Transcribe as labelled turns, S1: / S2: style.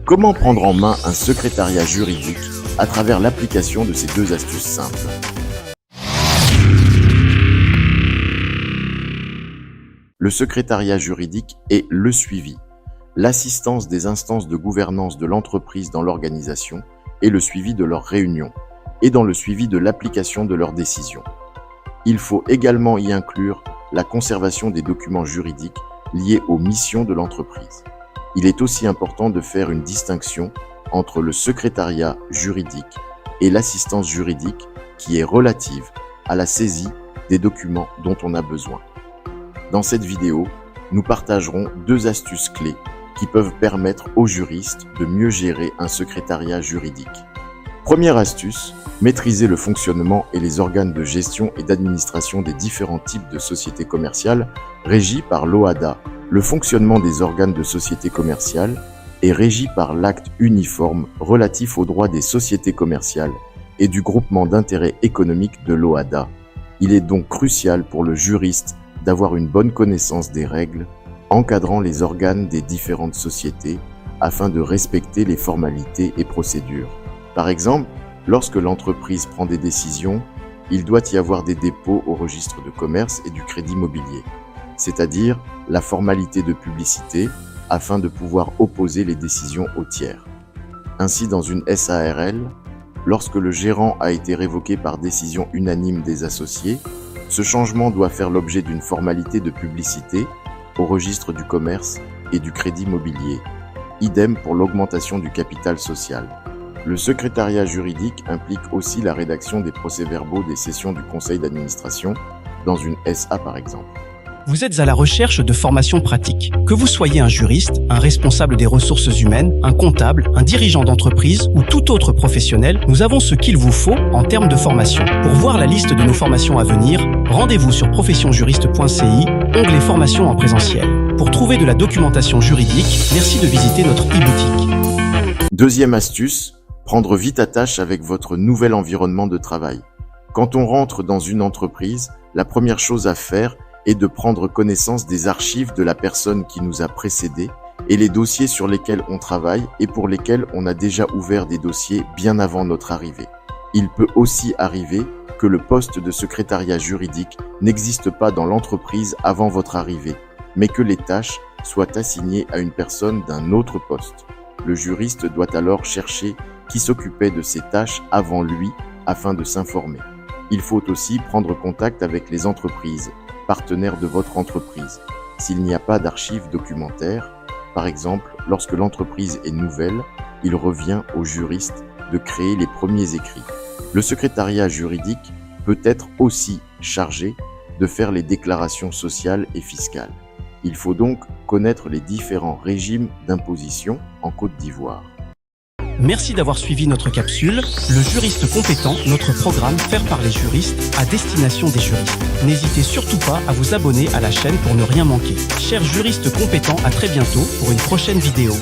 S1: Comment prendre en main un secrétariat juridique à travers l'application de ces deux astuces simples? Le secrétariat juridique est le suivi, l'assistance des instances de gouvernance de l'entreprise dans l'organisation et le suivi de leurs réunions, et dans le suivi de l'application de leurs décisions. Il faut également y inclure la conservation des documents juridiques liés aux missions de l'entreprise. Il est aussi important de faire une distinction entre le secrétariat juridique et l'assistance juridique qui est relative à la saisie des documents dont on a besoin. Dans cette vidéo, nous partagerons deux astuces clés qui peuvent permettre aux juristes de mieux gérer un secrétariat juridique. Première astuce, maîtriser le fonctionnement et les organes de gestion et d'administration des différents types de sociétés commerciales régis par l'OHADA. Le fonctionnement des organes de sociétés commerciales est régi par l'acte uniforme relatif aux droits des sociétés commerciales et du groupement d'intérêt économique de l'OHADA. Il est donc crucial pour le juriste d'avoir une bonne connaissance des règles encadrant les organes des différentes sociétés afin de respecter les formalités et procédures. Par exemple, lorsque l'entreprise prend des décisions, il doit y avoir des dépôts au registre de commerce et du crédit immobilier, c'est-à-dire la formalité de publicité afin de pouvoir opposer les décisions aux tiers. Ainsi, dans une SARL, lorsque le gérant a été révoqué par décision unanime des associés, ce changement doit faire l'objet d'une formalité de publicité au registre du commerce et du crédit immobilier. Idem pour l'augmentation du capital social. Le secrétariat juridique implique aussi la rédaction des procès-verbaux des sessions du conseil d'administration, dans une SA par exemple.
S2: Vous êtes à la recherche de formations pratiques. Que vous soyez un juriste, un responsable des ressources humaines, un comptable, un dirigeant d'entreprise ou tout autre professionnel, nous avons ce qu'il vous faut en termes de formation. Pour voir la liste de nos formations à venir, rendez-vous sur professionjuriste.ci, onglet formation en présentiel. Pour trouver de la documentation juridique, merci de visiter notre e-boutique.
S1: Deuxième astuce, prendre vite attache avec votre nouvel environnement de travail. Quand on rentre dans une entreprise, la première chose à faire est de prendre connaissance des archives de la personne qui nous a précédés et les dossiers sur lesquels on travaille et pour lesquels on a déjà ouvert des dossiers bien avant notre arrivée. Il peut aussi arriver que le poste de secrétariat juridique n'existe pas dans l'entreprise avant votre arrivée, mais que les tâches soient assignées à une personne d'un autre poste. Le juriste doit alors chercher qui s'occupait de ces tâches avant lui afin de s'informer. Il faut aussi prendre contact avec les entreprises, partenaires de votre entreprise. S'il n'y a pas d'archives documentaires, par exemple, lorsque l'entreprise est nouvelle, il revient au juriste de créer les premiers écrits. Le secrétariat juridique peut être aussi chargé de faire les déclarations sociales et fiscales. Il faut donc connaître les différents régimes d'imposition en Côte d'Ivoire.
S2: Merci d'avoir suivi notre capsule, Le juriste compétent, notre programme Faire par les juristes à destination des juristes. N'hésitez surtout pas à vous abonner à la chaîne pour ne rien manquer. Chers juristes compétents, à très bientôt pour une prochaine vidéo.